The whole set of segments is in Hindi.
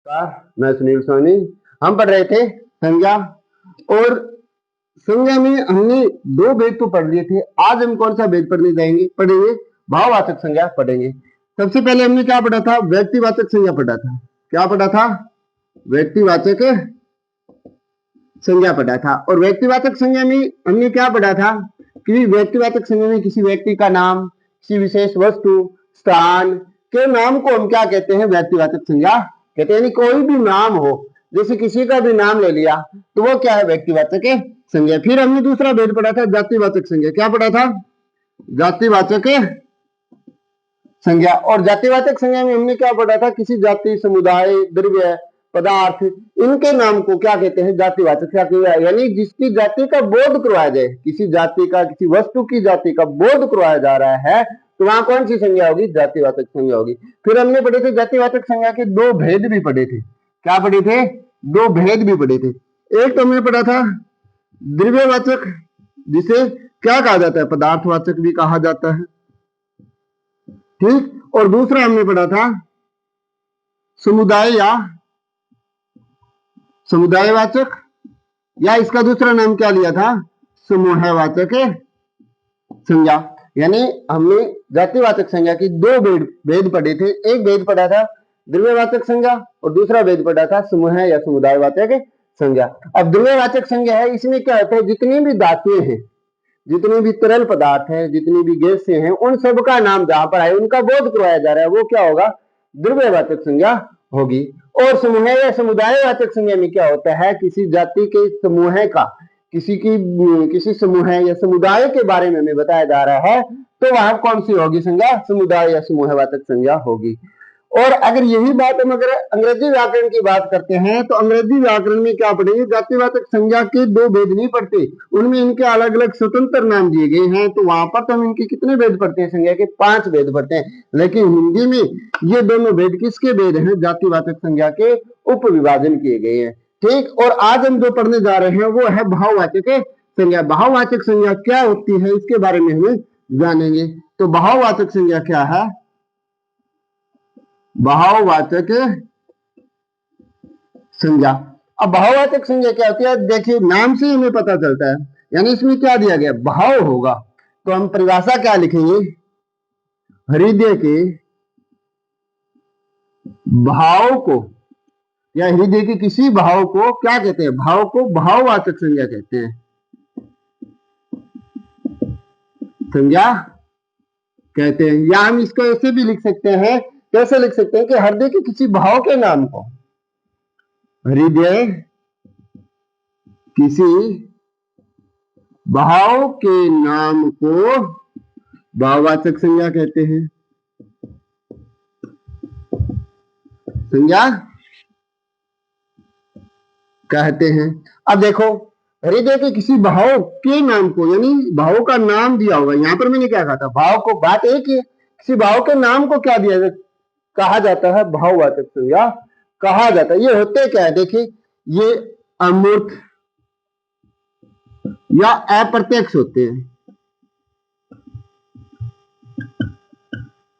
मैं सुनील सोनी। हम पढ़ रहे थे संज्ञा, और संज्ञा में हमने दो भेद तो पढ़ लिए थे। आज हम कौन सा भेद पढ़ेंगे? भाववाचक संज्ञा पढ़ेंगे। सबसे पहले हमने क्या पढ़ा था? व्यक्तिवाचक संज्ञा पढ़ा था। क्या पढ़ा था? व्यक्तिवाचक संज्ञा पढ़ा था। और व्यक्तिवाचक संज्ञा में हमने क्या पढ़ा था कि व्यक्तिवाचक संज्ञा में किसी व्यक्ति का नाम, किसी विशेष वस्तु, स्थान के नाम को हम क्या कहते हैं? व्यक्तिवाचक संज्ञा कहते हैं। यानी कोई भी नाम हो, जैसे किसी का भी नाम ले लिया तो वो क्या है? व्यक्तिवाचक संज्ञा। फिर हमने दूसरा भेद पढ़ा था जातिवाचक संज्ञा। क्या पढ़ा था? जातिवाचक संज्ञा। और जातिवाचक संज्ञा में हमने क्या पढ़ा था? किसी जाति, समुदाय, द्रव्य, पदार्थ, इनके नाम को क्या कहते हैं? जातिवाचक संज्ञा। यानी जिसकी जाति का बोध करवाया जाए, किसी जाति का, किसी वस्तु की जाति का बोध करवाया जा रहा है, तो वहां कौन सी संज्ञा होगी? जातिवाचक संज्ञा होगी। फिर हमने पढ़े थे जातिवाचक संज्ञा के दो भेद भी पढ़े थे। क्या पढ़े थे? दो भेद भी पढ़े थे। एक तो हमने पढ़ा था द्रव्यवाचक, जिसे क्या कहा जाता है? पदार्थवाचक भी कहा जाता है, ठीक। और दूसरा हमने पढ़ा था समुदाय या समुदायवाचक, या इसका दूसरा नाम क्या लिया था? समूहवाचक संज्ञा। यानी हमने जातिवाचक संज्ञा की दो भेद पढ़े थे। एक भेद पढ़ा था द्रव्यवाचक संज्ञा और दूसरा भेद पढ़ा था समूह या समुदायवाचक संज्ञा। अब द्रव्यवाचक संज्ञा है, इसमें क्या होता है? जितनी भी धातुएं हैं, जितने भी तरल पदार्थ हैं, जितनी भी गैसें हैं, उन सब का नाम जहां पर है उनका बोध करवाया जा रहा है, वो क्या होगा? द्रव्यवाचक संज्ञा होगी। और समूह या समुदायवाचक संज्ञा में क्या होता है? किसी जाति के समूह का, किसी समूह या समुदाय के बारे में हमें बताया जा रहा है, तो वहां कौन सी होगी संज्ञा? समुदाय या समूहवाचक संज्ञा होगी। और अगर यही बात हम अगर अंग्रेजी व्याकरण की बात करते हैं, तो अंग्रेजी व्याकरण में क्या पढ़ेंगे? जातिवाचक संज्ञा के दो भेद नहीं पढ़ते, उनमें इनके अलग अलग स्वतंत्र नाम दिए गए हैं। तो वहां पर तो हम इनके कितने भेद पढ़ते हैं? संज्ञा के 5 भेद पढ़ते हैं। लेकिन हिंदी में ये दोनों भेद किसके भेद हैं? जातिवाचक संज्ञा के उप विभाजन किए गए हैं, ठीक। और आज हम जो पढ़ने जा रहे हैं वो है भाववाचक संज्ञा। भाववाचक संज्ञा क्या होती है, इसके बारे में हम जानेंगे। तो भाववाचक संज्ञा क्या है? भाववाचक संज्ञा। अब भाववाचक संज्ञा क्या होती है? देखिए, नाम से हमें पता चलता है। यानी इसमें क्या दिया गया? भाव होगा, तो हम परिभाषा क्या लिखेंगे? हृदय के भाव को, या हृदय के किसी भाव को क्या कहते हैं? भाव को भाववाचक संज्ञा कहते हैं। संज्ञा कहते हैं। या हम इसको ऐसे भी लिख सकते हैं, कैसे लिख सकते हैं कि हृदय के किसी भाव के नाम को, हृदय किसी भाव के नाम को भाववाचक संज्ञा कहते हैं। संज्ञा कहते हैं। अब देखो, हृदय के किसी भाव के नाम को, यानी भाव का नाम दिया होगा। यहां पर मैंने क्या कहा था? भाव को, बात एक ही है, किसी भाव के नाम को क्या दिया जाता? कहा जाता है भाववाचक संज्ञा कहा जाता है। ये होते क्या है? देखिए, ये अमूर्त या अप्रत्यक्ष होते हैं,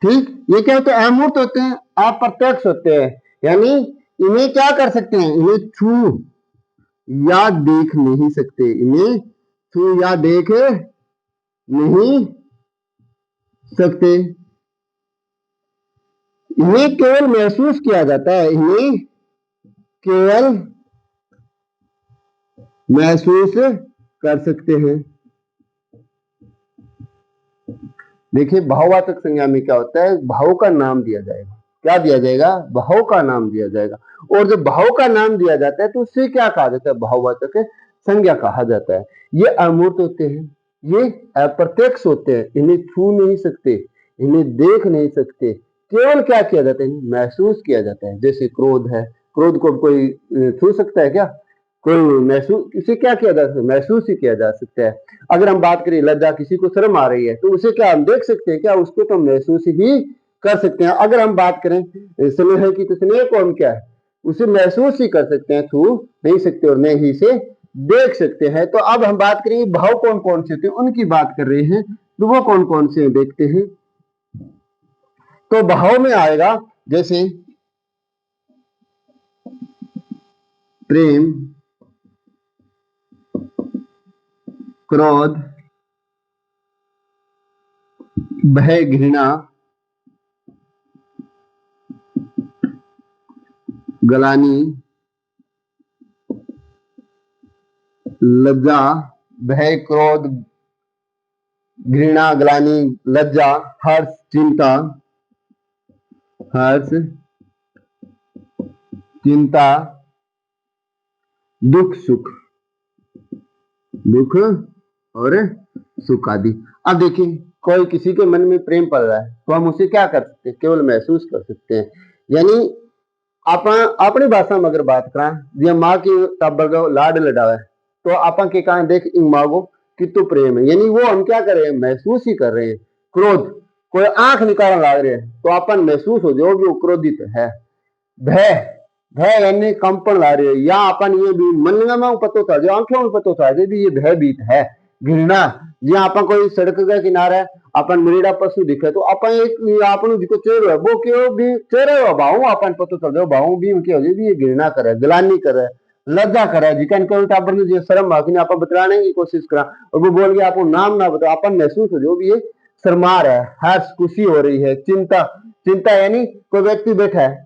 ठीक। ये क्या होते हैं? अमूर्त होते हैं, अप्रत्यक्ष होते हैं। यानी इन्हें क्या कर सकते हैं? इन्हें छू या देख नहीं सकते। इन्हें छू या देख नहीं सकते। इन्हें केवल महसूस किया जाता है। इन्हें केवल महसूस कर सकते हैं। देखिए, भाववाचक संज्ञा में क्या होता है? भाव का नाम दिया जाएगा। क्या दिया जाएगा? भाव का नाम दिया जाएगा। और जब भाव का नाम दिया जाता है तो उससे क्या कहा जाता है? भाववाचक संज्ञा कहा जाता है। ये अमूर्त होते हैं, ये अप्रत्यक्ष होते हैं, इन्हें छू नहीं सकते, इन्हें देख नहीं सकते। केवल क्या किया जाता है? महसूस किया जाता है। जैसे क्रोध है, क्रोध को कोई छू सकता है क्या? कोई महसूस, इसे क्या किया जा सकता है? महसूस ही किया जा सकता है। अगर हम बात करें लज्जा, किसी को शर्म आ रही है, तो उसे क्या हम देख सकते हैं क्या? उसको तो महसूस ही कर सकते हैं। अगर हम बात करें स्नेह की, तो स्नेह को हम क्या है? उसे महसूस ही कर सकते हैं, छू नहीं सकते और न ही से देख सकते हैं। तो अब हम बात करेंगे भाव कौन कौन से होते हैं, उनकी बात कर रहे हैं। तो वो कौन कौन से देखते हैं। तो भाव में आएगा, जैसे प्रेम, क्रोध, भय, घृणा, ग्लानि, लज्जा, भय, क्रोध, घृणा, ग्लानि, लज्जा, हर्ष, चिंता, हर्ष, चिंता, दुख, सुख, दुख और सुख आदि। अब देखिए कोई किसी के मन में प्रेम पड़ रहा है तो हम उसे क्या कर सकते हैं, केवल महसूस कर सकते हैं। यानी आप अपनी भाषा में अगर बात करें, जे माँ की टाबर लाड लडावे तो आप के कहा देख इन माँ को कितु प्रेम है, यानी वो हम क्या कर रहे हैं, महसूस ही कर रहे हैं। क्रोध, कोई आंख निकालने लग रहे हैं तो अपन महसूस हो जो भी क्रोधित है। भय, भय यानी कंपन ला रही है, या अपन ये भी मन में पतो था, जो आंखों में पतो था जो भी ये भयभीत है। घृणा, जी अपन कोई सड़क के किनारे अपन मरीड़ा पशु दिखे तो अपन एक आपनो जिको चेहरो है वो क्यों भी चेहरे हो भाऊ अपन पतो चल जाओ भाऊ भी उनके हो भी ये घृणा करे, ग्लानि करे, लज्जा करे, जिकन के उल्टा अपन जो शर्म आखिर अपन बतलाने की कोशिश करा और वो बोल गया आपको नाम ना बताओ, अपन महसूस हो जो भी ये शर्मा रहा है, हर्ष खुशी हो रही है, चिंता, चिंता यानी कोई व्यक्ति बैठा है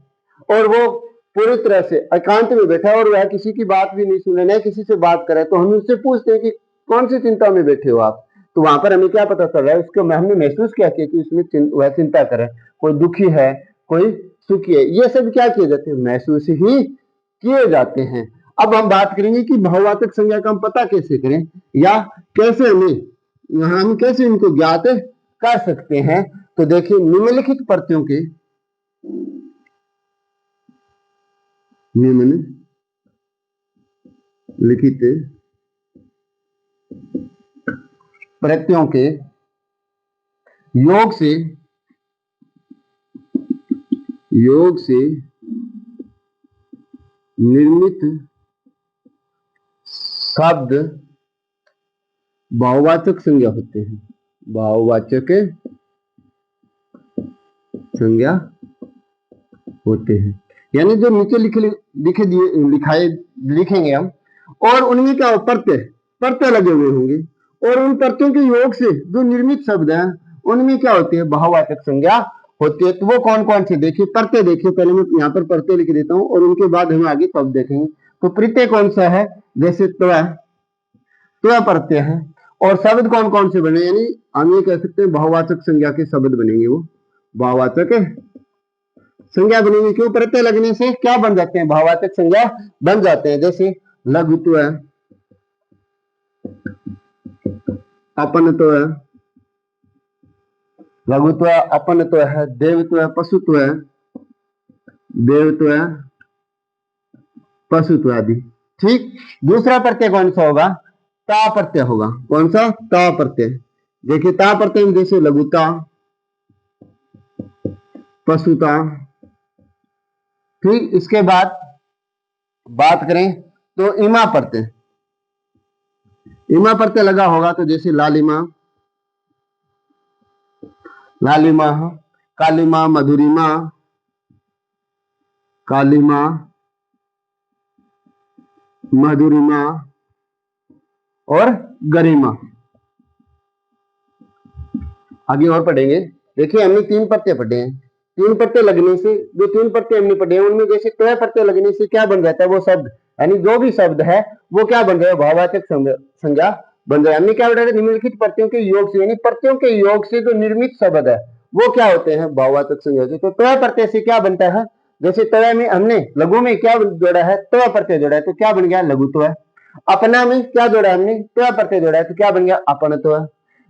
और वो पूरी तरह से एकांत में बैठा है और वह किसी की बात भी नहीं सुने, न किसी से बात करे, तो हम उससे पूछते हैं कि कौन सी चिंता में बैठे हो आप, तो वहां पर हमें क्या पता चल रहा है, उसको हमने महसूस क्या किया कि उसमें वह चिंता करे, कोई दुखी है, कोई सुखी है, ये सब क्या किए जाते हैं, महसूस ही किए जाते हैं। अब हम बात करेंगे कि भाववाचक संज्ञा का हम पता कैसे करें या कैसे हम कैसे इनको ज्ञात कर सकते हैं। तो देखिए निम्नलिखित प्रत्ययों के निम्नलिखित प्रत्ययों के योग से निर्मित शब्द भाववाचक संज्ञा होते हैं, भाववाचक संज्ञा होते हैं। यानी जो नीचे लिखेंगे हम और उनमें क्या प्रत्यय लगे हुए होंगे और उन प्रत्ययों के योग से जो निर्मित शब्द हैं उनमें क्या होती है, भाववाचक संज्ञा होती है। तो वो कौन कौन से देखिए, प्रत्यय देखिए, पहले मैं यहाँ पर प्रत्यय लिख देता हूँ और उनके बाद हम आगे शब्द देखेंगे। तो प्रत्यय कौन सा है, जैसे त्व प्रत्यय है। और शब्द कौन कौन से बने, यानी हम ये कह सकते हैं भाववाचक संज्ञा के शब्द बनेंगे, वो भाववाचक संज्ञा बनेंगे। क्यों, प्रत्यय लगने से क्या बन जाते हैं, भाववाचक संज्ञा बन जाते हैं। जैसे लघुत्व है, अपनत्व है, लघुत्व, अपनत्व है, देवत्व है, पशुत्व है, देवत्व है, पशुत्व आदि। ठीक, दूसरा प्रत्यय कौन सा होगा, ता प्रत्यय होगा। कौन सा, ता प्रत्यय। देखिए ता प्रत्यय में जैसे लघुता, पशुता। ठीक, इसके बाद बात करें तो इमा प्रत्यय, इमा प्रत्यय लगा होगा तो जैसे लालिमा, लालिमा, कालिमा, मधुरिमा, कालिमा, मधुरिमा और गरिमा। आगे और पढ़ेंगे। देखिए हमने तीन प्रत्यय पढ़े हैं, तीन प्रत्यय लगने से, जो तीन प्रत्यय हमने पढ़े हैं उनमें जैसे त्वय प्रत्यय लगने से क्या बन जाता है, वो शब्द यानी जो भी शब्द है वो क्या बन रहा है, भाववाचक संज्ञा बन रहा है। हमने क्या बताया, निम्नलिखित प्रत्ययों के योग से, यानी प्रत्ययों के योग से जो निर्मित शब्द है वो क्या होते हैं, भाववाचक संज्ञा होते हैं। तो त्वय प्रत्यय से क्या बनता है, जैसे त्वय में हमने लघु में क्या जोड़ा है, त्वय प्रत्यय जोड़ा है तो क्या बन गया, लघुत्व। अपना में क्या जोड़ा है हमने, त्वय प्रत्यय जोड़ा है तो क्या बन गया, अपनत्व।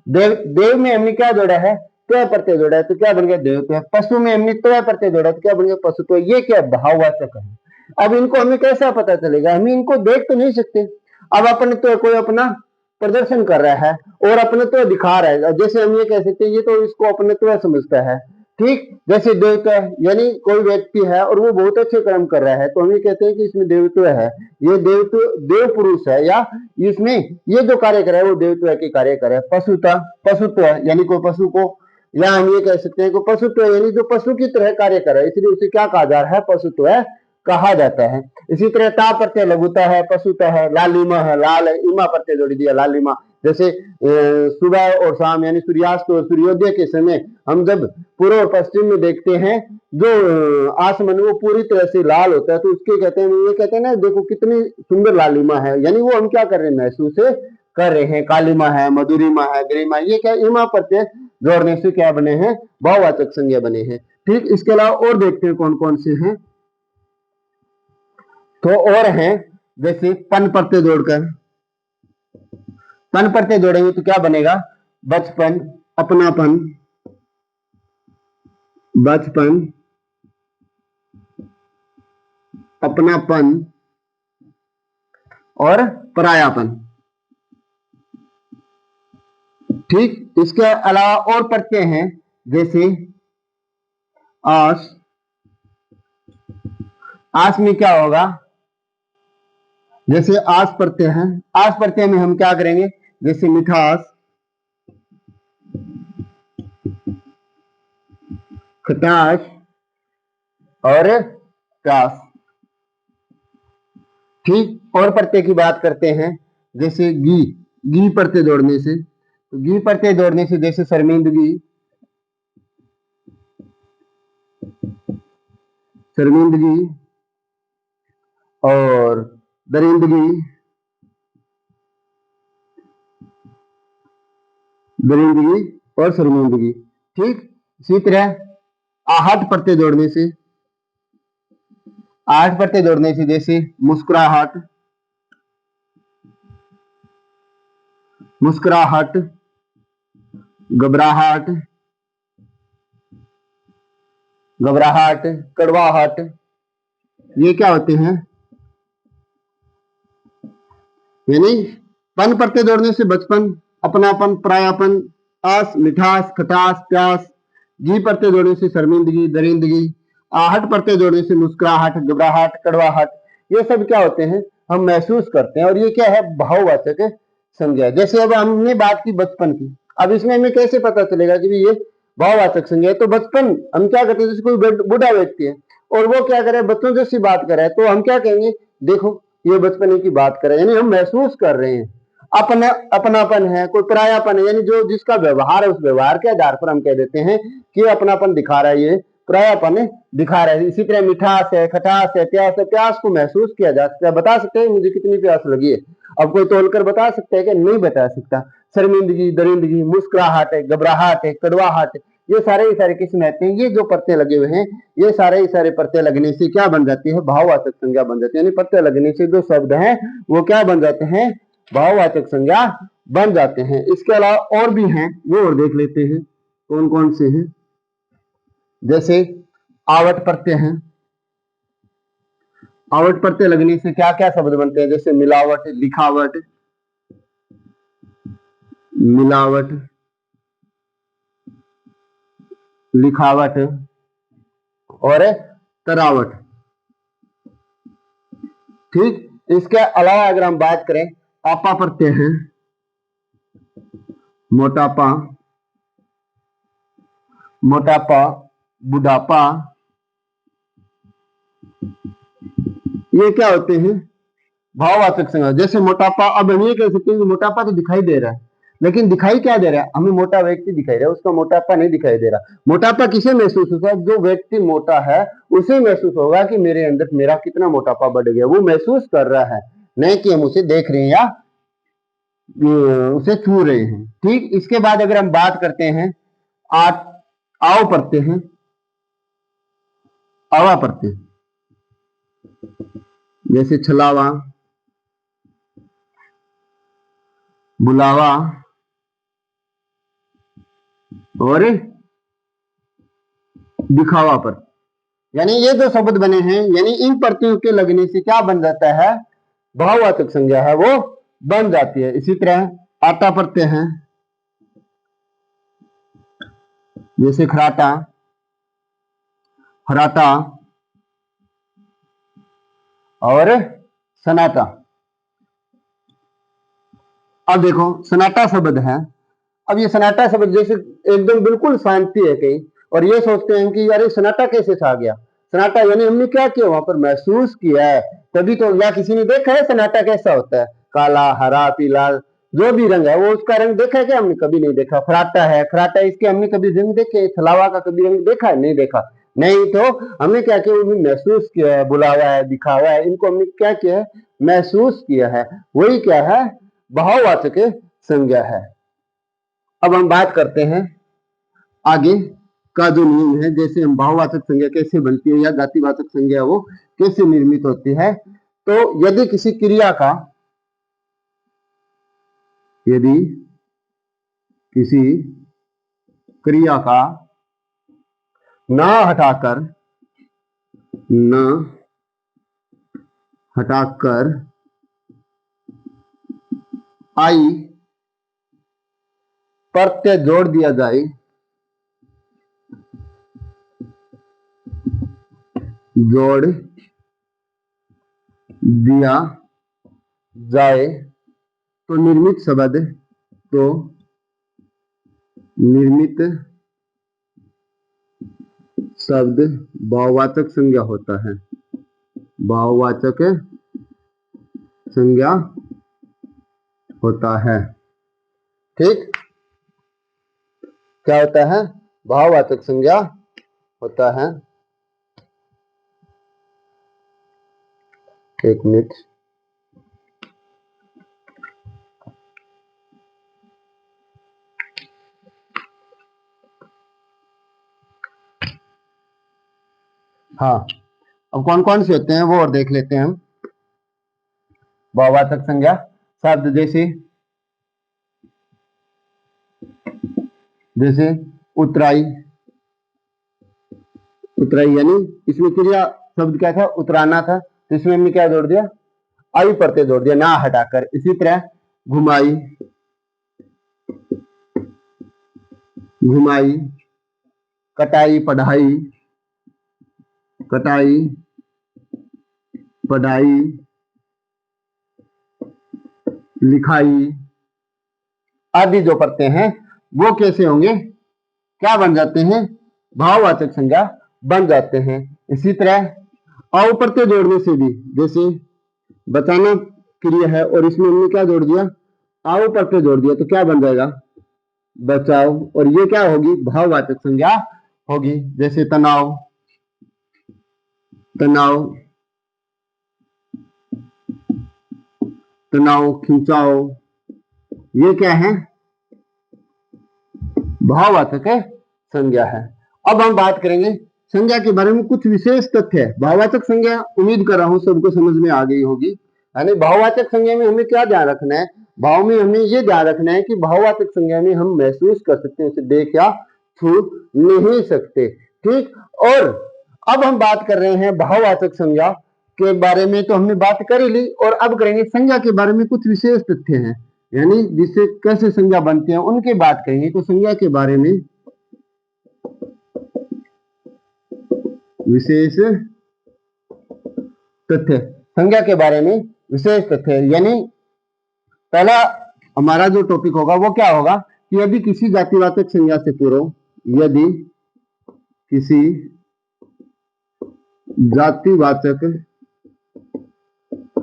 देव में हमने क्या जोड़ा है, त्वय प्रत्यय जोड़ा है तो क्या बन गया, देवत्व। पशु में हमने त्वय प्रत्यय जोड़ा है तो क्या बन गया, पशुत्व। ये क्या भाववाचक है। अब इनको हमें कैसा पता चलेगा, हम इनको देख तो नहीं सकते। अब अपन तो कोई अपना प्रदर्शन कर रहा है और अपनत्व दिखा रहा है, जैसे हम ये कह सकते हैं ये तो इसको अपनत्व समझता है। ठीक, जैसे देवत्व यानी कोई व्यक्ति है और वो बहुत अच्छे कर्म कर रहा है तो हम ये कहते हैं कि इसमें देवत्व है, ये देवत्व देव पुरुष है, या इसमें ये जो कार्य कर रहा है वो देवत्व के कार्य कर रहा है। पशुता, पशुत्व यानी कोई पशु को, या हम ये कह सकते हैं कि पशुत्व यानी जो पशु की तरह कार्य कर रहा है, इसलिए उसे क्या कहा जा रहा है, पशुत्व कहा जाता है। इसी तरह ता प्रत्यय लघुता है, पशुता है, लालिमा है, लाल है, इमा प्रत्यय जोड़ दिया लालिमा। जैसे सुबह और शाम यानी सूर्यास्त और सूर्योदय के समय हम जब पूर्व और पश्चिम में देखते हैं जो आसमान वो पूरी तरह से लाल होता है, तो उसके कहते हैं, ये कहते हैं ना देखो कितनी सुंदर लालिमा है, यानी वो हम क्या कर रहे हैं, महसूस कर रहे हैं। कालिमा है, मधुरिमा है, गरिमा, ये क्या इमा प्रत्यय जोड़ने से क्या बने हैं, भाववाचक संज्ञा बने हैं। ठीक, इसके अलावा और देखते हैं कौन कौन से हैं। तो और हैं जैसे पन प्रत्यय जोड़कर, पन प्रत्यय जोड़ेंगे तो क्या बनेगा, बचपन, अपनापन, बचपन, अपनापन और परायापन। ठीक, इसके अलावा और प्रत्यय हैं जैसे आस, आस में क्या होगा, जैसे आस प्रत्यय है, आस प्रत्यय में हम क्या करेंगे, जैसे मिठास, खटास और प्यास। ठीक, और प्रत्यय की बात करते हैं जैसे गी, गी प्रत्यय जोड़ने से, तो गी प्रत्यय जोड़ने से जैसे शर्मिंदगी, शर्मिंदगी और दरिंदगी, दरिंदगी और शर्मिंदगी। ठीक, इसी तरह आहट प्रत्यय जोड़ने से, आहट प्रत्यय जोड़ने से जैसे मुस्कुराहट, मुस्कुराहट, घबराहट, घबराहट, कड़वाहट, ये क्या होते हैं, यानी पन प्रत्यय जोड़ने से बचपन, अपनापन, परायापन, आस, मिठास, खटास, प्यास, जी प्रत्यय जोड़ने से शर्मिंदगी, दरिंदगी, आहट प्रत्यय जोड़ने से मुस्कुराहट, घबराहट, कड़वाहट, ये सब क्या होते हैं, हम महसूस करते हैं, और ये क्या है, भाववाचक संज्ञा। जैसे अब हमने बात की बचपन की, अब इसमें हमें कैसे पता चलेगा कि ये भाववाचक संज्ञा है, तो बचपन हम क्या करते हैं, जैसे कोई बूढ़ा व्यक्ति है और वो क्या करे, बच्चों जैसी बात करे, तो हम क्या कहेंगे, देखो ये बचपने की बात कर रहे हैं, यानी हम महसूस कर रहे हैं। अपना, अपनापन है, कोई परायापन है, यानी जो जिसका व्यवहार है उस व्यवहार के आधार पर हम कह देते हैं कि अपनापन दिखा रहा है, ये परायापन दिखा रहा है। इसी तरह मिठास है, खटास है, प्यास है, प्यास को महसूस किया जा सकता है, बता सकते हैं मुझे कितनी प्यास लगी है, अब कोई तोलकर बता सकता है कि नहीं बता सकता। शर्मिंदगी, दरिंदगी, मुस्कुराहट है, घबराहट है, कड़वाहट है, ये सारे किस्म रहते हैं। ये जो प्रत्यय लगे हुए हैं, ये सारे प्रत्यय लगने से क्या बन जाती है, भाववाचक संज्ञा बन जाती है, यानी प्रत्यय लगने से जो शब्द हैं वो क्या बन जाते हैं, भाववाचक संज्ञा बन जाते हैं। इसके अलावा और भी हैं, वो और देख लेते हैं कौन कौन से हैं। जैसे आवट प्रत्यय हैं, आवट प्रत्यय लगने से क्या क्या शब्द बनते हैं, जैसे मिलावट, लिखावट, मिलावट, लिखावट और तरावट। ठीक, इसके अलावा अगर हम बात करें, आपा प्रत्यय है, मोटापा, मोटापा, बुढ़ापा, ये क्या होते हैं, भाववाचक संज्ञा। जैसे मोटापा, अब हम ये कह सकते हैं कि मोटापा तो दिखाई दे रहा है, लेकिन दिखाई क्या दे रहा है, हमें मोटा व्यक्ति दिखाई दे रहा है, उसका मोटापा नहीं दिखाई दे रहा। मोटापा किसे महसूस होता है, जो व्यक्ति मोटा है उसे महसूस होगा कि मेरे अंदर मेरा कितना मोटापा बढ़ गया, वो महसूस कर रहा है, नहीं कि हम उसे देख रहे हैं या उसे छू रहे हैं। ठीक, इसके बाद अगर हम बात करते हैं आव प्रत्यय हैं, आवा प्रत्यय, जैसे छलावा, बुलावा और दिखावा पर, यानी ये जो शब्द बने हैं, यानी इन प्रत्ययों के लगने से क्या बन जाता है, भाववाचक संज्ञा है वो बन जाती है। इसी तरह आता प्रत्यय है, जैसे खराटा, हराटा और सनाटा। अब देखो सनाटा शब्द है, अब ये सनाटा शब्द जैसे एकदम बिल्कुल शांति है कहीं, और ये सोचते हैं कि यार ये सनाटा कैसे छा गया, सन्नाटा यानी हमने क्या किया, वहां पर महसूस किया है, तभी तो। या किसी ने देखा है सन्नाटा कैसा होता है, काला, हरा, पीला, जो भी रंग है वो उसका रंग देखा है क्या, हमने कभी नहीं देखा। खराटा है, खराटा इसके हमने कभी रंग देखे, छलावा का कभी रंग देखा है, नहीं देखा। नहीं तो हमने क्या किया, उन्हें महसूस किया है, बुलावा है, दिखावा है, इनको हमने क्या किया है, महसूस किया है। वही क्या है, भाववाचक संज्ञा है। अब हम बात करते हैं आगे का जो नियम है, जैसे हम भाववाचक संज्ञा कैसे बनती है या जातिवाचक संज्ञा वो कैसे निर्मित होती है। तो यदि किसी क्रिया का, यदि किसी क्रिया का न हटाकर आई प्रत्यय जोड़ दिया जाए, जोड़ दिया जाए तो निर्मित शब्द भाववाचक संज्ञा होता है। भाववाचक संज्ञा होता है। ठीक, क्या होता है, भाववाचक संज्ञा होता है। एक मिनट, हाँ, अब कौन कौन से होते हैं वो और देख लेते हैं हम। भाववाचक संज्ञा शब्द जैसे उतराई, उतराई यानी इसमें क्रिया शब्द क्या था, उतराना था, तो इसमें हमने क्या जोड़ दिया, आई प्रत्यय जोड़ दिया, ना हटाकर। इसी तरह घुमाई, घुमाई, कटाई, पढ़ाई, कटाई, पढ़ाई, लिखाई आदि जो प्रत्यय हैं वो कैसे होंगे, क्या बन जाते हैं, भाववाचक संज्ञा बन जाते हैं। इसी तरह औ प्रत्यय जोड़ने से भी, जैसे बचाना क्रिया है और इसमें हमने क्या जोड़ दिया, आओ प्रत्यय जोड़ दिया, तो क्या बन जाएगा, बचाओ, और ये क्या होगी, भाववाचक संज्ञा होगी। जैसे तनाव, तनाव, तनाव, खिंचाओ, ये क्या है, भाववाचक संज्ञा है। अब हम बात करेंगे संज्ञा के बारे में, कुछ विशेष तथ्य है। भाववाचक संज्ञा उम्मीद कर रहा हूं सबको समझ में आ गई होगी। यानी भाववाचक संज्ञा में हमें क्या ध्यान रखना है, भाव में हमें ये ध्यान रखना है कि भाववाचक संज्ञा में हम महसूस कर सकते हैं, उसे देख या छू नहीं सकते। ठीक, और अब हम बात कर रहे हैं भाववाचक संज्ञा के बारे में, तो हमने बात कर ही ली, और अब करेंगे संज्ञा के बारे में कुछ विशेष तथ्य हैं, यानी जिससे कैसे संज्ञा बनती है उनकी बात करेंगे। तो संज्ञा के बारे में विशेष तथ्य, संज्ञा के बारे में विशेष तथ्य, यानी पहला हमारा जो टॉपिक होगा वो क्या होगा कि यदि किसी जातिवाचक संज्ञा से पूर्व, यदि किसी जातिवाचक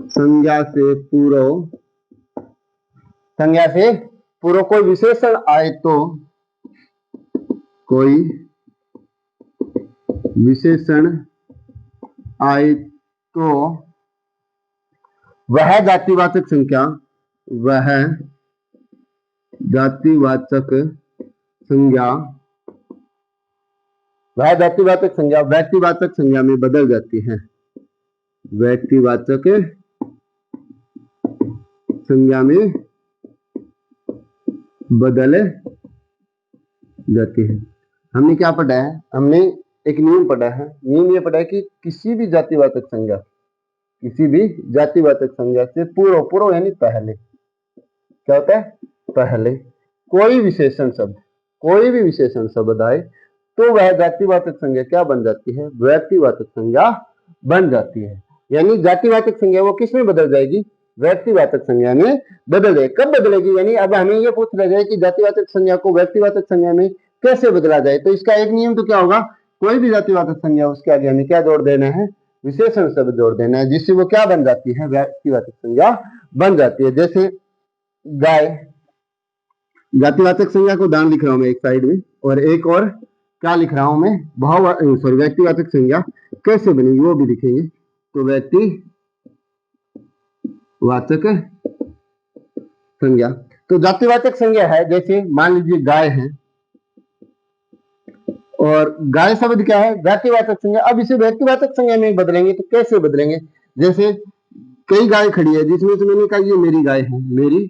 संज्ञा से पूर्व कोई विशेषण आए, तो कोई विशेषण आए तो वह जातिवाचक संज्ञा, वह जातिवाचक संज्ञा, वह जातिवाचक संज्ञा व्यक्तिवाचक संज्ञा में बदल जाती है, व्यक्तिवाचक संज्ञा में बदल जाती है। हमने क्या पढ़ा है, हमने एक नियम पढ़ा है, नियम ये पढ़ा है कि किसी भी जातिवाचक संज्ञा, किसी भी जातिवाचक संज्ञा से पूर्व, पूर्व यानी पहले, क्या होता है, पहले कोई विशेषण शब्द, कोई भी विशेषण शब्द आए तो वह जातिवाचक संज्ञा क्या बन जाती है, व्यक्तिवाचक संज्ञा बन जाती है। यानी जातिवाचक संज्ञा वो किस में बदल जाएगी, व्यक्तिवाचक संज्ञा में बदल जाएगी। कब बदलेगी, यानी अब हमें ये पूछ रहा जाए कि जातिवाचक संज्ञा को व्यक्तिवाचक संज्ञा में कैसे बदला जाए, तो इसका एक नियम तो क्या होगा, कोई भी जातिवाचक संज्ञा उसके आगे हमें क्या जोड़ देना है, विशेषण शब्द जोड़ देना है, जिससे वो क्या बन जाती है, व्यक्तिवाचक संज्ञा बन जाती है। जैसे गाय, जातिवाचक संज्ञा को दान लिख रहा हूं मैं एक साइड में, और एक और क्या लिख रहा हूं मैं, सॉरी व्यक्तिवाचक संज्ञा कैसे बनेगी वो भी लिखेंगे। तो व्यक्तिवाचक संज्ञा, तो जातिवाचक संज्ञा है, जैसे मान लीजिए गाय है, और गाय शब्द क्या है, जातिवाचक संज्ञा। अब इसे व्यक्तिवाचक संज्ञा में बदलेंगे तो कैसे बदलेंगे, जैसे कई गाय खड़ी है जिसमें से मैंने कहा ये मेरी गाय है, मेरी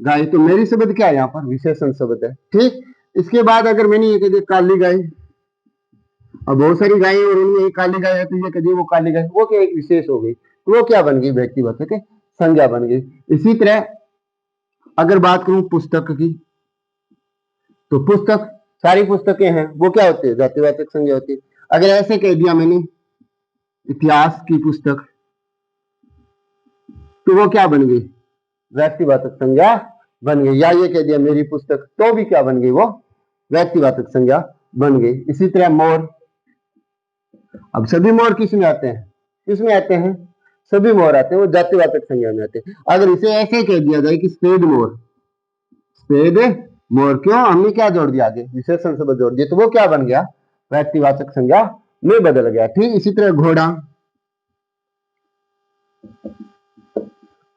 गाय, तो मेरी शब्द क्या है, यहाँ पर विशेषण शब्द है, ठीक। इसके बाद अगर मैंने ये कह दिया काली गाय, अब बहुत सारी गाय और उनमें एक काली गाय है, तो ये कह दिया वो काली गाय, वो क्या एक विशेष हो गई, तो वो क्या बन गई, व्यक्तिवाचक संज्ञा बन गई। इसी तरह अगर बात करूं पुस्तक की, तो पुस्तक, सारी पुस्तकें हैं, वो क्या होती है, जातिवाचक संज्ञा होती है। अगर ऐसे कह दिया मैंने इतिहास की पुस्तक, तो वो क्या बन गई, व्यक्तिवाचक संज्ञा बन गई। या ये कह दिया मेरी पुस्तक, तो भी क्या बन गई, वो व्यक्तिवाचक संज्ञा बन गई। इसी तरह मोर, अब सभी मोर किस में आते हैं, किसमें आते हैं, सभी मोर आते हैं, वो जातिवाचक संज्ञा में आते हैं। अगर इसे ऐसे कह दिया जाए कि सफेद मोर, सफेद मोर, क्यों, हमने क्या जोड़ दिया आगे, विशेषण शब्द जोड़ दिया, तो वो क्या बन गया, व्यक्तिवाचक संज्ञा में बदल गया, ठीक। इसी तरह घोड़ा,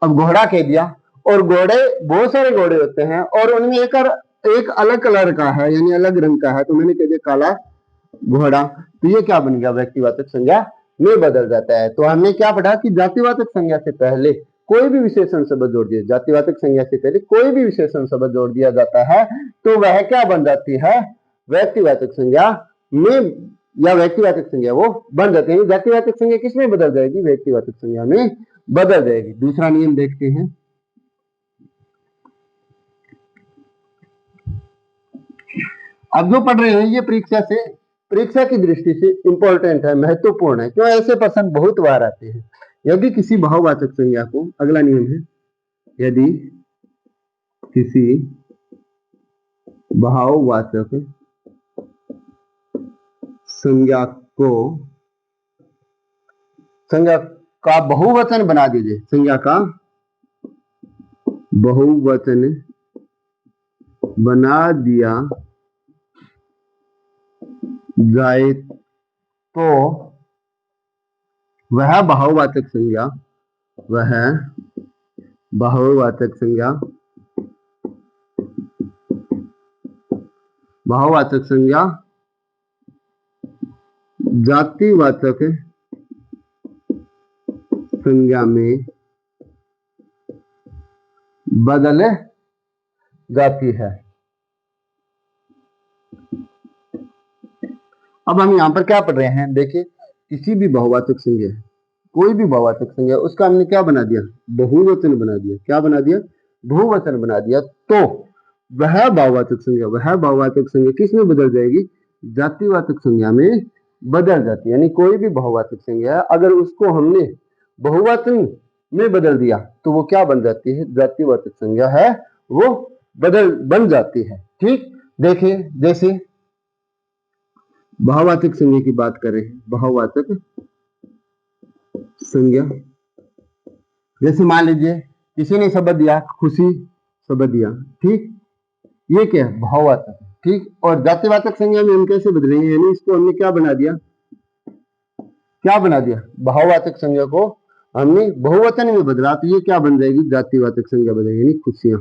अब घोड़ा कह दिया, और घोड़े बहुत सारे घोड़े होते हैं, और उनमें एक अलग कलर का है, यानी अलग रंग का है, तो मैंने कह दिया काला घोड़ा, तो ये क्या बन गया, व्यक्तिवाचक संज्ञा में बदल जाता है। तो हमने क्या पढ़ा कि जातिवाचक संज्ञा से पहले कोई भी विशेषण शब्द जोड़ दिया, जातिवाचक संज्ञा से पहले कोई भी विशेषण शब्द जोड़ दिया जाता है, तो वह क्या बन जाती है, व्यक्तिवाचक संज्ञा में, या व्यक्तिवाचक संज्ञा वो बन जाती है। जातिवाचक संज्ञा किसमें बदल जाएगी, व्यक्तिवाचक संज्ञा में बदल जाएगी। दूसरा नियम देखते हैं, अब जो पढ़ रहे हैं ये परीक्षा की दृष्टि से इंपॉर्टेंट है, महत्वपूर्ण है, क्यों, ऐसे प्रश्न बहुत बार आते हैं। यदि किसी बहुवाचक संज्ञा को, अगला नियम है, यदि किसी बहुवाचक संज्ञा का बहुवचन बना दीजिए, संज्ञा का बहुवचन बना दिया जाए, तो वह बहुवाचक संज्ञा जातिवाचक संज्ञा में बदल जाती है। अब हम यहाँ पर क्या पढ़ रहे हैं, देखिए किसी भी बहुवाचक संज्ञा, कोई भी बहुवाचक संज्ञा, उसका हमने क्या बना दिया, बहुवचन बना दिया, क्या बना दिया, बहुवचन बना दिया, तो वह बहुवाचक संज्ञा किस में बदल जाएगी, जातिवाचक संज्ञा में बदल जाती है। यानी कोई भी बहुवाचक संज्ञा अगर उसको हमने बहुवचन में बदल दिया, तो वो क्या बन जाती है, जातिवाचक संज्ञा है, वो बन जाती है, ठीक। देखिए जैसे बहुवाचक संज्ञा की बात कर रहे हैं, बहुवाचक संज्ञा, जैसे मान लीजिए किसी ने शब्द दिया खुशी, शब्द दिया, ठीक, ये क्या है, बहुवाचक, ठीक। और जातिवाचक संज्ञा में हम कैसे बदलेंगे, यानी इसको हमने क्या बना दिया, बहुवाचक संज्ञा को हमने बहुवचन में बदला, तो ये क्या बन जाएगी, जातिवाचक संज्ञा बन जाएगी, यानी खुशियां,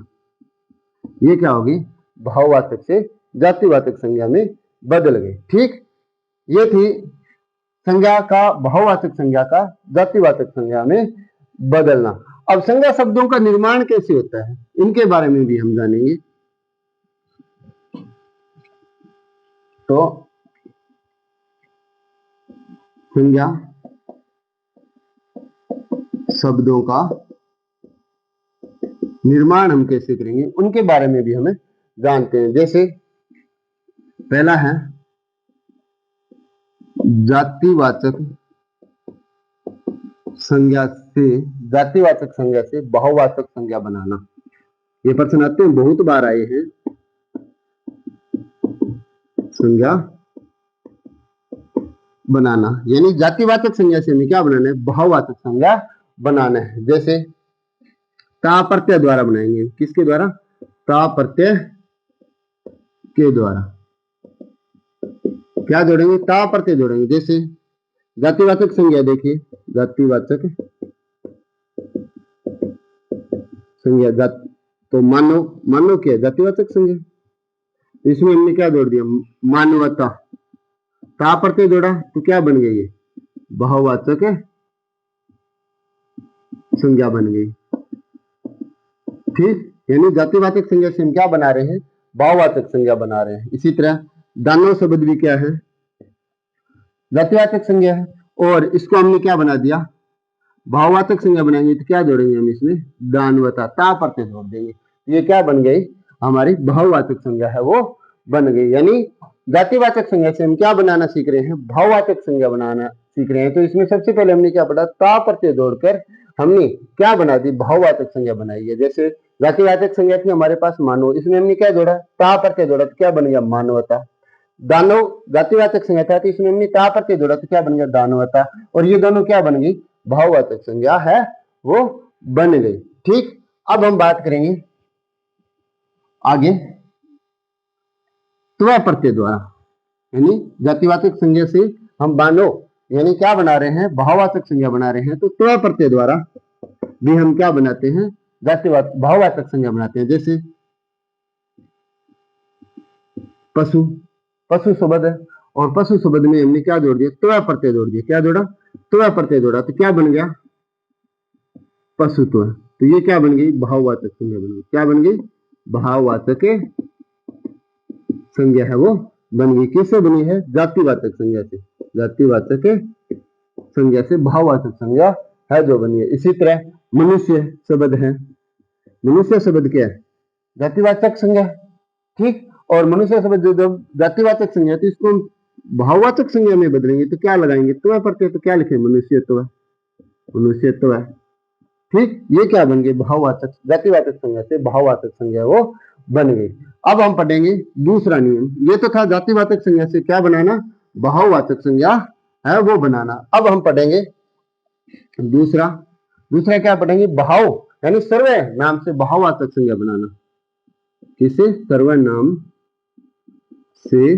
ये क्या होगी, बहुवाचक से जातिवाचक संज्ञा में बदल गई, ठीक। ये थी संज्ञा का, बहुवाचक संज्ञा का जातिवाचक संज्ञा में बदलना। अब संज्ञा शब्दों का निर्माण कैसे होता है, इनके बारे में भी हम जानेंगे। तो संज्ञा शब्दों का निर्माण हम कैसे करेंगे, उनके बारे में भी हमें जानते हैं। जैसे पहला है जातिवाचक संज्ञा से बहुवाचक संज्ञा बनाना। ये प्रश्न आते हैं, बहुत बार आए हैं। संज्ञा बनाना, यानी जातिवाचक संज्ञा से हमें क्या बनाना है, भाववाचक संज्ञा बनाना है। जैसे ता प्रत्यय द्वारा बनाएंगे, किसके द्वारा, ता प्रत्यय के द्वारा क्या जोड़ेंगे, ता प्रत्यय जोड़ेंगे। जैसे जातिवाचक संज्ञा देखिए, जातिवाचक संज्ञा जात, तो मानव, मानव क्या है, जातिवाचक संज्ञा, इसमें हमने क्या जोड़ दिया, मानवता, ता प्रत्यय जोड़ा तो क्या बन गई है, बहुवाचक संज्ञा बन गई। ठीक, यानी जातिवाचक संज्ञा से हम क्या बना रहे हैं, बहुवाचक संज्ञा बना रहे हैं। इसी तरह दानव शब्द भी क्या है, जातिवाचक संज्ञा है, और इसको हमने क्या बना दिया, भाववाचक संज्ञा बनाएंगे तो क्या जोड़ेंगे हम इसमें, दानवता, ता प्रत्यय जोड़ देंगे, ये क्या बन गई, हमारी भाववाचक संज्ञा है वो बन गई। यानी जातिवाचक संज्ञा से हम क्या बनाना सीख रहे हैं, भाववाचक संज्ञा बनाना सीख रहे हैं। तो इसमें सबसे पहले हमने क्या पढ़ा, ता प्रत्यय जोड़कर हमने क्या बना दी, भाववाचक संज्ञा बनाई है। जैसे जातिवाचक संज्ञा थी हमारे पास मानव, इसमें हमने क्या जोड़ा, ता प्रत्यय जोड़ा तो क्या बन गया, मानवता। दानव जातिवाचक संज्ञा था, तो इसमें हमने ता प्रत्यय जोड़ा तो क्या बन गया, दानवता। और ये दोनों क्या बन गई, भाववाचक संज्ञा है वो बन गई। ठीक, अब हम बात करेंगे आगे त्व प्रत्यय द्वारा, यानी जातिवाचक संज्ञा से हम बानो यानी क्या बना रहे हैं, भाववाचक संज्ञा बना रहे हैं। तो त्व प्रत्यय द्वारा भी हम क्या बनाते हैं, जातिवाचक भाववाचक संज्ञा बनाते हैं। जैसे पशु, पशु शब्द है, और पशु शब्द में हमने क्या जोड़ दिया, त्व प्रत्यय जोड़ दिया, क्या जोड़ा, त्व प्रत्यय जोड़ा तो क्या बन गया, पशुत्व। तो ये क्या बन गई, भाववाचक संज्ञा बन गई, क्या बन गई, भाववाचक संज्ञा है वो बन गई। किससे बनी है, जातिवाचक संज्ञा से, जातिवाचक संज्ञा से भाववाचक संज्ञा है जो बनी है। इसी तरह मनुष्य शब्द है, मनुष्य शब्द क्या है, जातिवाचक संज्ञा। ठीक, और मनुष्य शब्द जब जातिवाचक संज्ञा तो इसको हम भाववाचक संज्ञा में बदलेंगे तो क्या लगाएंगे, त्व प्रत्यय, तो क्या लिखे, मनुष्यत्व, मनुष्यत्व। ठीक, ये क्या बन गई, भाववाचक, जातिवाचक संज्ञा से भाववाचक संज्ञा वो बन गई। अब हम पढ़ेंगे दूसरा नियम, ये तो था जातिवाचक संज्ञा से क्या बनाना, भाववाचक संज्ञा है वो बनाना। अब हम पढ़ेंगे दूसरा, दूसरा क्या पढ़ेंगे, भाव यानी सर्वनाम नाम से भाववाचक संज्ञा बनाना। किसे, सर्वनाम से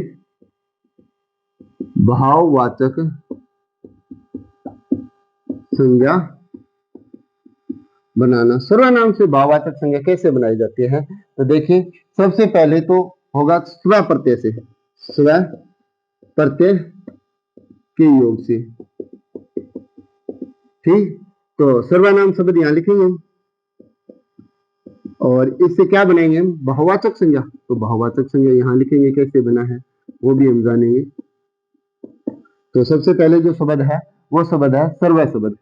भाववाचक संज्ञा बनाना। सर्वनाम से भाववाचक संज्ञा कैसे बनाई जाती है, तो देखिए सबसे पहले तो होगा स्व प्रत्यय से, स्व प्रत्यय के योग से। ठीक, तो सर्वनाम शब्द यहां लिखेंगे हम, और इससे क्या बनाएंगे हम, भाववाचक संज्ञा। तो भाववाचक संज्ञा यहां लिखेंगे, कैसे बना है वो भी हम जानेंगे। तो सबसे पहले जो शब्द है वो शब्द है सर्व शब्द,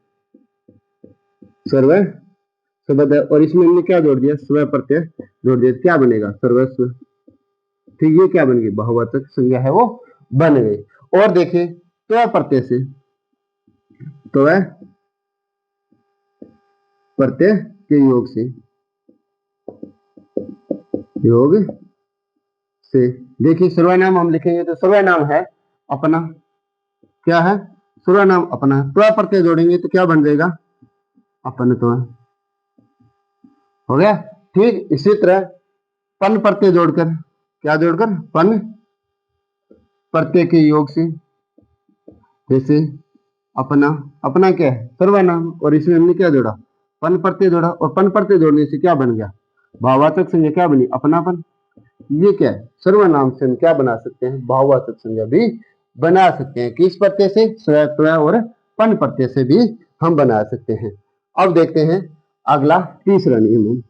सर्व शब्द है, और इसमें हमने क्या जोड़ दिया, स्व प्रत्यय जोड़ दिया, क्या बनेगा, सर्वस्व। ठीक, ये क्या बन गई, बहुवाचक संज्ञा है वो बन गई। और देखिए त्व प्रत्यय से, त्व प्रत्यय के योग से, योग से देखिए सर्वनाम हम लिखेंगे तो सर्वनाम है अपना, क्या है, सर्वनाम अपना, त्व प्रत्यय जोड़ेंगे तो क्या बन जाएगा, अपनत्व, हो गया। ठीक, इसी तरह पन प्रत्यय जोड़कर, क्या जोड़कर, पन प्रत्यय के योग से, जैसे अपना, अपना क्या है, सर्वनाम, और इसमें हमने क्या जोड़ा, पन प्रत्यय जोड़ा, और पन प्रत्यय जोड़ने से क्या बन गया, भाववाचक संज्ञा क्या बनी, अपनापन। ये क्या है, सर्वनाम से हम क्या बना सकते हैं, भाववाचक संज्ञा भी बना सकते हैं। किस प्रत्यय से, स्व, त्व और पन प्रत्यय से भी हम बना सकते हैं। अब देखते हैं अगला तीसरा नियम।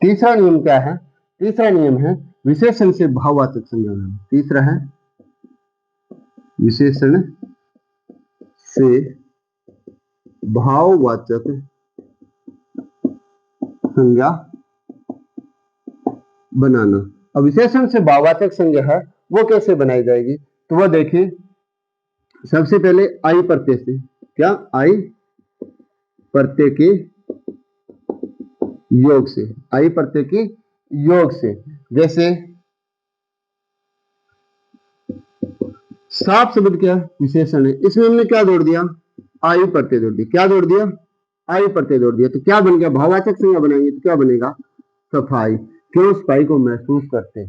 तीसरा नियम क्या है, तीसरा नियम है विशेषण से भाववाचक संज्ञा बनाना। तीसरा है विशेषण से भाववाचक संज्ञा बनाना। अब विशेषण से भाववाचक संज्ञा है वो कैसे बनाई जाएगी, तो वह देखिए सबसे पहले आई प्रत्यय से, क्या, आई प्रत्यय के योग से, आई प्रत्यय के योग से। जैसे साफ शब्द क्या विशेषण है, इसमें हमने क्या जोड़ दिया, आयु प्रत्यय जोड़ दिया। क्या जोड़ दिया, आयु प्रत्यय जोड़ दिया। तो क्या बन गया, भाववाचक संज्ञा बनाएंगे तो क्या बनेगा, सफाई। क्यों, सफाई को महसूस करते हैं।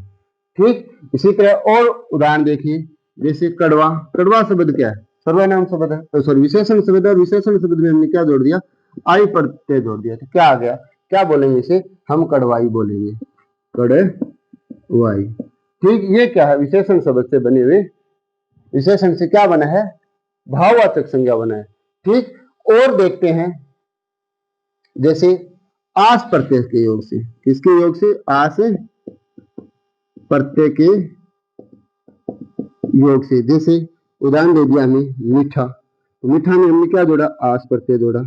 ठीक, इसी तरह और उदाहरण देखिए, जैसे कड़वा। कड़वा शब्द क्या है, सर्वनाम शब्द है, तो सॉरी विशेषण शब्द है। विशेषण शब्द में हमने क्या जोड़ दिया, आयु प्रत्यय जोड़ दिया। तो क्या आ गया, क्या बोलेंगे इसे, हम कड़वाई बोलेंगे, कड़वाई। ठीक, ये क्या है, विशेषण शब्द से बने हुए, विशेषण से क्या बना है, भाववाचक संज्ञा बना है। ठीक, और देखते हैं, जैसे आस प्रत्यय के योग से, किसके योग से, आस प्रत्यय के योग से। जैसे उदाहरण दे दिया हमें मीठा, तो मीठा में हमने क्या जोड़ा, आस प्रत्यय जोड़ा,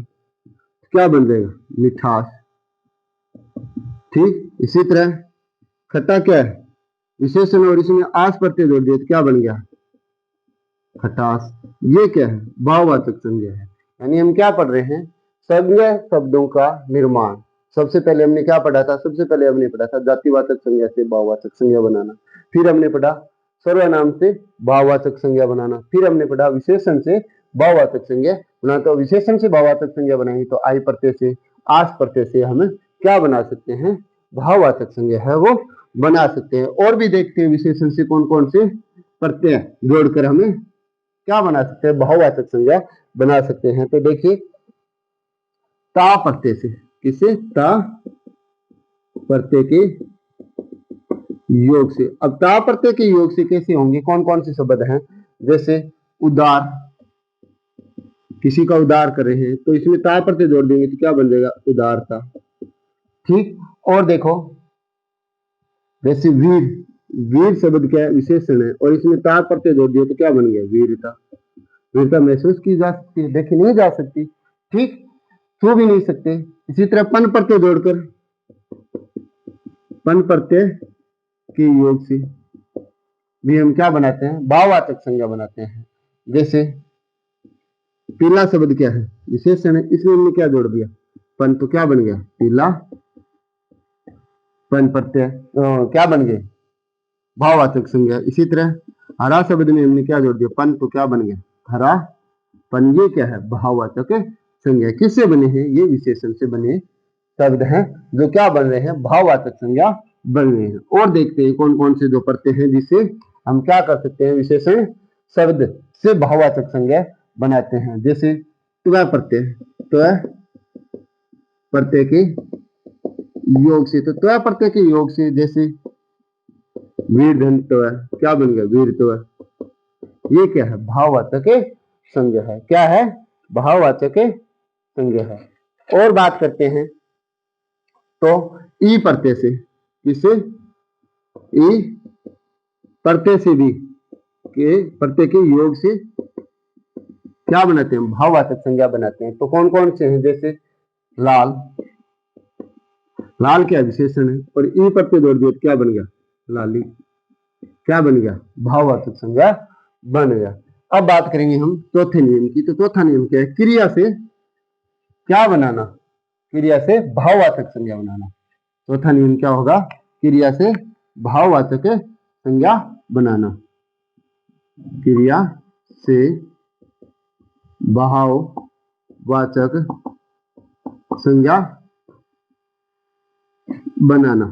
क्या बन जाएगा, मिठास। ठीक, इसी तरह खट्टा क्या है, विशेषण और इसमें आस प्रत्यय जोड़ दिया तो क्या बन गया, खटास। ये क्या है, भाववाचक संज्ञा है। यानी हम क्या पढ़ रहे हैं, संज्ञा शब्दों का निर्माण। सबसे पहले हमने क्या पढ़ा था, सबसे पहले हमने पढ़ा था जातिवाचक संज्ञा से भाववाचक संज्ञा बनाना, फिर हमने पढ़ा सर्वनाम से भाववाचक संज्ञा बनाना, फिर हमने पढ़ा विशेषण से भाववाचक संज्ञा बनाना। तो विशेषण से भाववाचक संज्ञा बनाएंगे तो आई प्रत्यय से, आस प्रत्यय से हम क्या बना सकते हैं, भाववाचक संज्ञा है वो बना सकते हैं। और भी देखते हैं विशेषण से कौन कौन से प्रत्यय जोड़कर हमें क्या बना सकते हैं, भाववाचक संज्ञा बना सकते हैं। तो देखिए, ता प्रत्यय से, किसे, ता प्रत्यय के योग से। अब ता प्रत्यय के योग से कैसे होंगे, कौन कौन से शब्द हैं, जैसे उदार, किसी का उदार कर रहे हैं तो इसमें ता प्रत्यय जोड़ देंगे तो क्या बन जाएगा, उदारता। ठीक, और देखो जैसे वीर, वीर शब्द क्या है, विशेषण है, और इसमें ता प्रत्यय जोड़ दिया तो क्या बन गया, वीरता। वीरता महसूस की जा सकती है, देखी नहीं जा सकती। ठीक, छू भी नहीं सकते। इसी तरह पन प्रत्यय जोड़कर, पन प्रत्यय के योग से भी हम क्या बनाते हैं, भाववाचक संज्ञा बनाते हैं। जैसे पीला शब्द क्या है, विशेषण है, इसमें हमने क्या जोड़ दिया, पन, तो क्या बन गया, पीला, पन प्रत्यय क्या बन गए, भाववाचक संज्ञा। इसी तरह हरा शब्द में हमने क्या जोड़ दिया, पन, तो क्या बन गया, हरा पन। ये क्या है, भाववाचक संज्ञा। किससे बने हैं, ये विशेषण से बने शब्द हैं जो क्या बन रहे हैं, भाववाचक संज्ञा बन रहे हैं। और देखते हैं कौन कौन से जो प्रत्यय हैं जिसे हम क्या कर सकते हैं, विशेषण शब्द से भाववाचक संज्ञा बनाते हैं। जैसे त्व प्रत्यय, त्व प्रत्यय के योग से, तो त्व प्रत्यय के योग से जैसे वीर धन त्व, क्या बन गया, वीर त्व। ये क्या है, भाववाचक संज्ञा है। क्या है, भाववाचक संज्ञा है। और बात करते हैं तो ई प्रत्यय से, किससे, ई प्रत्यय से भी, के प्रत्यय के योग से क्या बनाते हैं, भाववाचक संज्ञा बनाते हैं। तो कौन कौन से हैं, जैसे लाल, लाल क्या विशेषण है, और ई प्रत्यय जोड़ दिया क्या बन गया, लाली। क्या बन गया, भाववाचक संज्ञा बन गया। अब बात करेंगे हम चौथे नियम की। तो चौथा नियम क्या है, क्रिया से क्या बनाना, क्रिया से भाववाचक संज्ञा बनाना। चौथा नियम क्या होगा, क्रिया से भाववाचक संज्ञा बनाना। क्रिया से भाववाचक संज्ञा बनाना।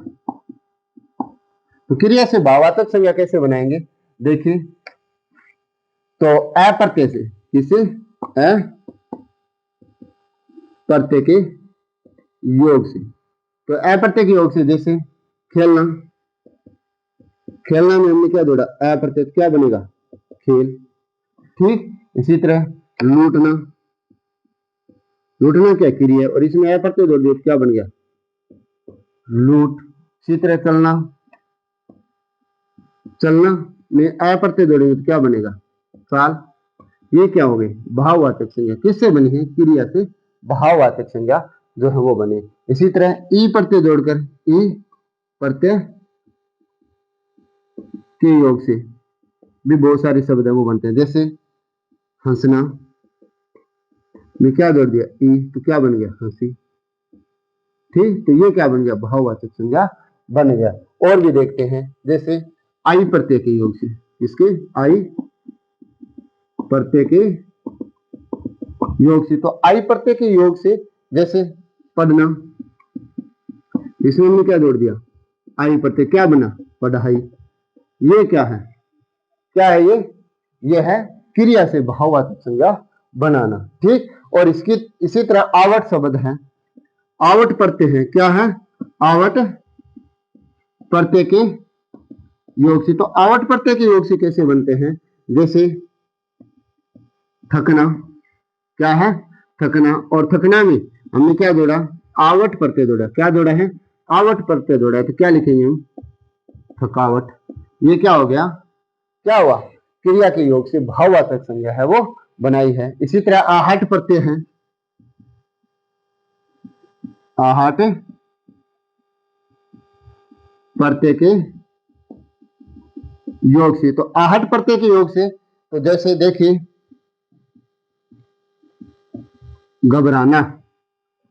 तो क्रिया से भाववाचक संज्ञा कैसे बनाएंगे, देखिए, तो अ प्रत्यय से, किसे, अ प्रत्यय के योग से। तो अ प्रत्यय के योग से जैसे खेलना, खेलना में हमने क्या जोड़ा, अ प्रत्यय, क्या बनेगा, खेल। ठीक, इसी तरह लूटना, लूटना क्या क्रिया, और इसमें अ प्रत्यय जोड़ दिया क्या बन गया, लूट। इसी तरह चलना, चलना में अ प्रत्यय जोड़ेंगे तो क्या बनेगा, चाल। ये क्या हो गई, भाववाचक संज्ञा। किससे बनी है, क्रिया से भाववाचक संज्ञा जो है वो बने। इसी तरह ई प्रत्यय जोड़कर, ई प्रत्यय के योग से भी बहुत सारे शब्द है वो बनते हैं। जैसे हंसना में क्या जोड़ दिया, ई, तो क्या बन गया, हंसी। ठीक, तो ये क्या बन गया, भाववाचक संज्ञा बन गया। और भी देखते हैं, जैसे आई प्रत्यय के योग से, इसके आई प्रत्यय के योग से। तो आई प्रत्यय के योग से, जैसे पढ़ना, इसमें हमने क्या जोड़ दिया, आई प्रत्यय, क्या बना, पढ़ाई। ये क्या है, क्या है ये है क्रिया से भाववाचक संज्ञा बनाना। ठीक, और इसकी इसी तरह आवट शब्द है, आवट प्रत्यय है, क्या है, आवट प्रत्यय के योग से। तो आवट प्रत्यय के योग से कैसे बनते हैं, जैसे थकना, क्या है, थकना, और थकना में हमने क्या जोड़ा, आवट प्रत्यय जोड़ा। क्या जोड़ा है, आवट प्रत्यय जोड़ा है। तो क्या लिखेंगे हम, थकावट। ये क्या हो गया, क्या हुआ, क्रिया के योग से भाववाचक संज्ञा है वो बनाई है। इसी तरह आहट प्रत्यय है, आहट प्रत्यय के योग से। तो आहट प्रत्यय के योग से, तो जैसे देखिए घबराना,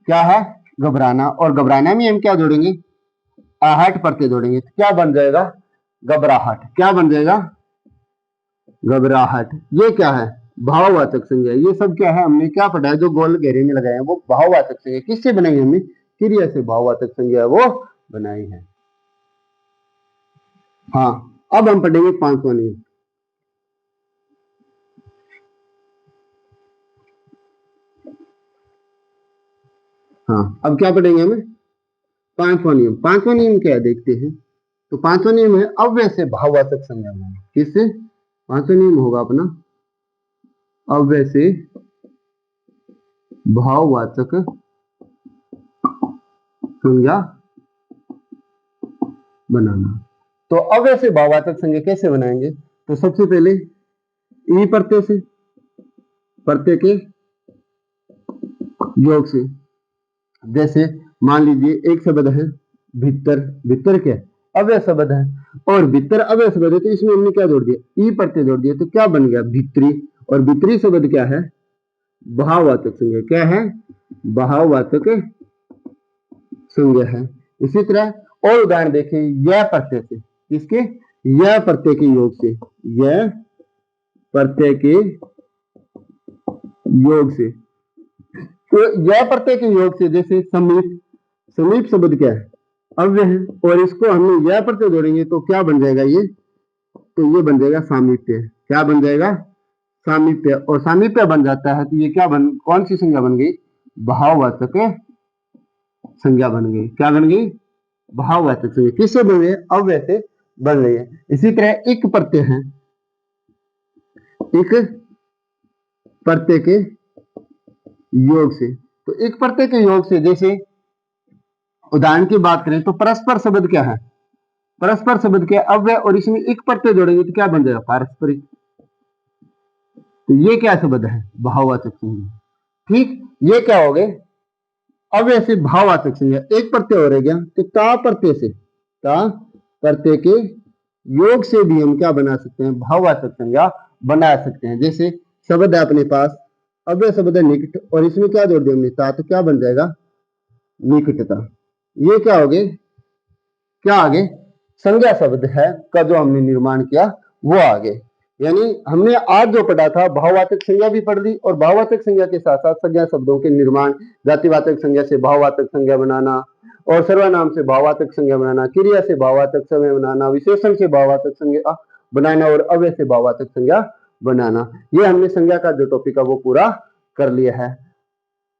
क्या है, घबराना, और घबराना में हम क्या जोड़ेंगे, आहट प्रत्यय जोड़ेंगे। तो क्या बन जाएगा, घबराहट। क्या बन जाएगा, घबराहट। ये क्या है, भाववाचक संज्ञा। ये सब क्या है, हमने क्या पढ़ा है, जो गोल घेरे में लगाए हैं वो भाववाचक संज्ञा। किससे बनाई, हमने क्रिया से भाववाचक संज्ञा वो बनाई है। हाँ, अब हम पढ़ेंगे पांचवा नियम। हाँ, अब क्या पढ़ेंगे हमें, पांचवा नियम। पांचवा नियम क्या है देखते हैं। तो पांचवा नियम है अव्यय से भाववाचक संज्ञा बनाना। किससे, पांचवा नियम होगा अपना अव्यय से भाववाचक संज्ञा बनाना। तो अव्यय से भाववाचक संज्ञा कैसे बनाएंगे, तो सबसे पहले ई प्रत्यय से, प्रत्यय के योग से। जैसे मान लीजिए एक शब्द है भीतर, भीतर क्या अव्यय शब्द है, और भीतर अव्यय शब्द है, तो इसमें हमने क्या जोड़ दिया, ई प्रत्यय जोड़ दिया। तो क्या बन गया, भीतरी। और भीतरी शब्द क्या है, भाववाचक संज्ञा। क्या है, भाववाचक संज्ञा है। इसी तरह और उदाहरण देखें, यह प्रत्यय से, किसके, यह प्रत्यय के योग से, यह प्रत्यय के योग से। तो यह प्रत्यय के योग से, जैसे समीप, समीप शब्द क्या है, अव्यय है, और इसको हमने यह प्रत्यय जोड़ेंगे तो क्या बन जाएगा ये, तो ये बन जाएगा सामीप्य। क्या बन जाएगा, सामीप्य। और सामीप्य बन जाता है तो ये क्या बन, कौन सी संज्ञा बन गई, भाववाचक संज्ञा बन गई। क्या बन गई, भाववाचक संज्ञा। किससे बन रही है, अव्यय से बन रही है। इसी तरह इक प्रत्यय है, इक प्रत्यय के योग से। तो एक प्रत्यय के योग से, जैसे उदाहरण की बात करें तो परस्पर शब्द क्या है, परस्पर शब्द के अव्यय, और इसमें एक प्रत्यय जोड़ेंगे तो क्या बन जाएगा, पारस्परिक। तो ये क्या शब्द है, भाववाचक संज्ञा। ठीक, ये क्या हो गए, अव्यय से भाववाचक संज्ञा। एक प्रत्यय हो रह गया, तो ता प्रत्यय से, ता प्रत्यय के योग से भी हम क्या बना सकते हैं, भाववाचक संज्ञा बना सकते हैं। जैसे शब्द है अपने पास, अव्यय शब्द है निकट, और इसमें क्या जोड़ दिया हमने, ता, तो क्या बन जाएगा, निकटता। ये क्या हो गए, क्या आगे, संज्ञा शब्द है का जो हमने निर्माण किया वो आगे। यानी हमने आज जो पढ़ा था, भाववाचक संज्ञा भी पढ़ ली, और भाववाचक संज्ञा के साथ साथ संज्ञा शब्दों के निर्माण, जातिवाचक संज्ञा से भाववाचक संज्ञा बनाना, और सर्वनाम से भाववाचक संज्ञा बनाना, क्रिया से भाववाचक संज्ञा बनाना, विशेषण से भाववाचक संज्ञा बनाना, और अव्यय से भाववाचक संज्ञा बनाना। ये हमने संज्ञा का जो टॉपिक है वो पूरा कर लिया है।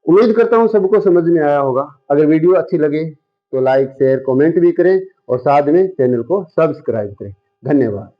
उम्मीद करता हूँ सबको समझ में आया होगा। अगर वीडियो अच्छी लगे तो लाइक शेयर कमेंट भी करें, और साथ में चैनल को सब्सक्राइब करें। धन्यवाद।